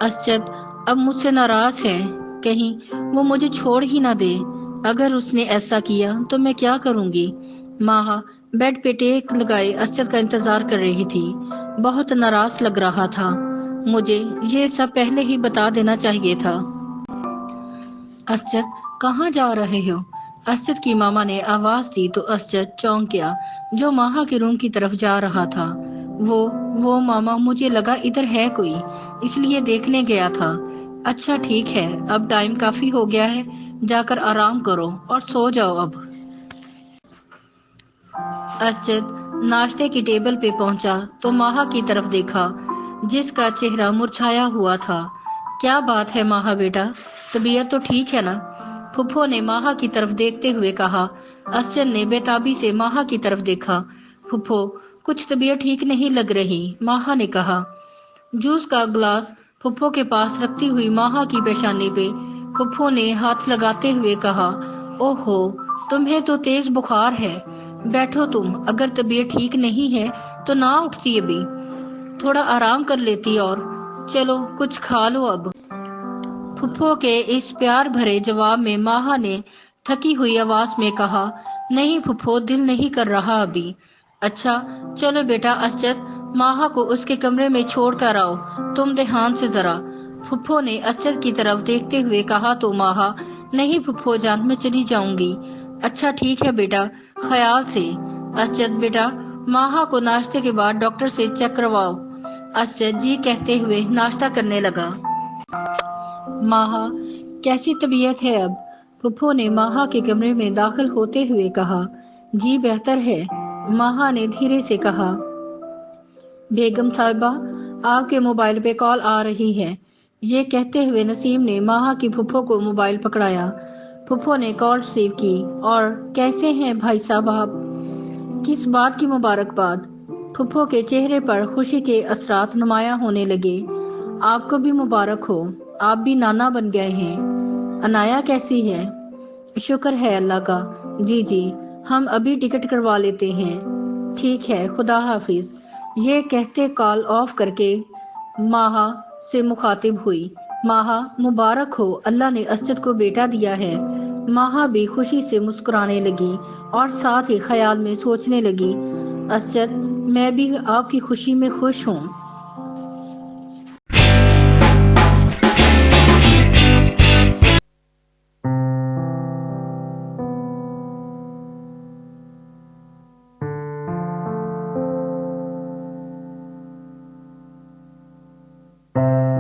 اسجد اب مجھ سے ناراض ہے، کہیں وہ مجھے چھوڑ ہی نہ دے۔ اگر اس نے ایسا کیا تو میں کیا کروں گی؟ ماہا بیڈ پہ ٹیک لگائے اسجد کا انتظار کر رہی تھی۔ بہت ناراض لگ رہا تھا۔ مجھے یہ سب پہلے ہی بتا دینا چاہیے تھا۔ اسجد کہاں جا رہے ہو؟ اسجد کی ماما نے آواز دی تو اسجد چونک گیا جو ماہا کے روم کی طرف جا رہا تھا۔ وہ ماما مجھے لگا ادھر ہے کوئی، اس لیے دیکھنے گیا تھا۔ اچھا ٹھیک ہے، اب ٹائم کافی ہو گیا ہے، جا کر آرام کرو اور سو جاؤ اب۔ اسجد ناشتے کی ٹیبل پہ پہنچا تو ماہا کی طرف دیکھا جس کا چہرہ مرجھایا ہوا تھا۔ کیا بات ہے ماہا بیٹا، طبیعت تو ٹھیک ہے نا؟ پھپھو نے ماہا کی طرف دیکھتے ہوئے کہا۔ اسجد نے بےتابی سے ماہا کی طرف دیکھا۔ پھپھو کچھ طبیعت ٹھیک نہیں لگ رہی، ماہا نے کہا۔ جوس کا گلاس پھپھو کے پاس رکھتی ہوئی ماہا کی پیشانی پہ پھپھو نے ہاتھ لگاتے ہوئے کہا، اوہو تمہیں تو تیز بخار ہے، بیٹھو تم، اگر طبیعت ٹھیک نہیں ہے تو نہ اٹھتی ابھی، تھوڑا آرام کر لیتی اور چلو کچھ کھا لو اب۔ پھپھو کے اس پیار بھرے جواب میں ماہا نے تھکی ہوئی آواز میں کہا، نہیں پھپھو دل نہیں کر رہا ابھی۔ اچھا چلو بیٹا اسجد ماہا کو اس کے کمرے میں چھوڑ کر آؤ، تم دھیان سے ذرا، پھپھو نے اسجد کی طرف دیکھتے ہوئے کہا تو ماہا، نہیں پھپھو جان میں چلی جاؤں گی۔ اچھا ٹھیک ہے بیٹا، خیال سے۔ اسجد بیٹا ماہا کو ناشتے کے بعد ڈاکٹر سے چیک کرواؤ۔ اسجد جی کہتے ہوئے ناشتہ کرنے لگا۔ ماہا کیسی طبیعت ہے اب؟ پھپھو نے ماہا کے کمرے میں داخل ہوتے ہوئے کہا۔ جی بہتر ہے، ماہا نے دھیرے سے کہا۔ بیگم صاحبہ آپ کے موبائل پہ کال آ رہی ہے، یہ کہتے ہوئے نسیم نے ماہا کی پھپھو کو موبائل پکڑایا۔ پھپھو نے کال ریسیو کی۔ اور کیسے ہیں بھائی صاحب آپ؟ کس بات کی مبارکباد؟ پھپھو کے چہرے پر خوشی کے اثرات نمایاں ہونے لگے۔ آپ کو بھی مبارک ہو، آپ بھی نانا بن گئے ہیں۔ انایا کیسی ہے؟ شکر ہے اللہ کا، جی ہم ابھی ٹکٹ کروا لیتے ہیں۔ ٹھیک ہے خدا حافظ، یہ کہتے کال آف کر کے ماہا سے مخاطب ہوئی۔ ماہا مبارک ہو، اللہ نے اسجد کو بیٹا دیا ہے۔ ماہا بھی خوشی سے مسکرانے لگی اور ساتھ ہی خیال میں سوچنے لگی، اسجد میں بھی آپ کی خوشی میں خوش ہوں۔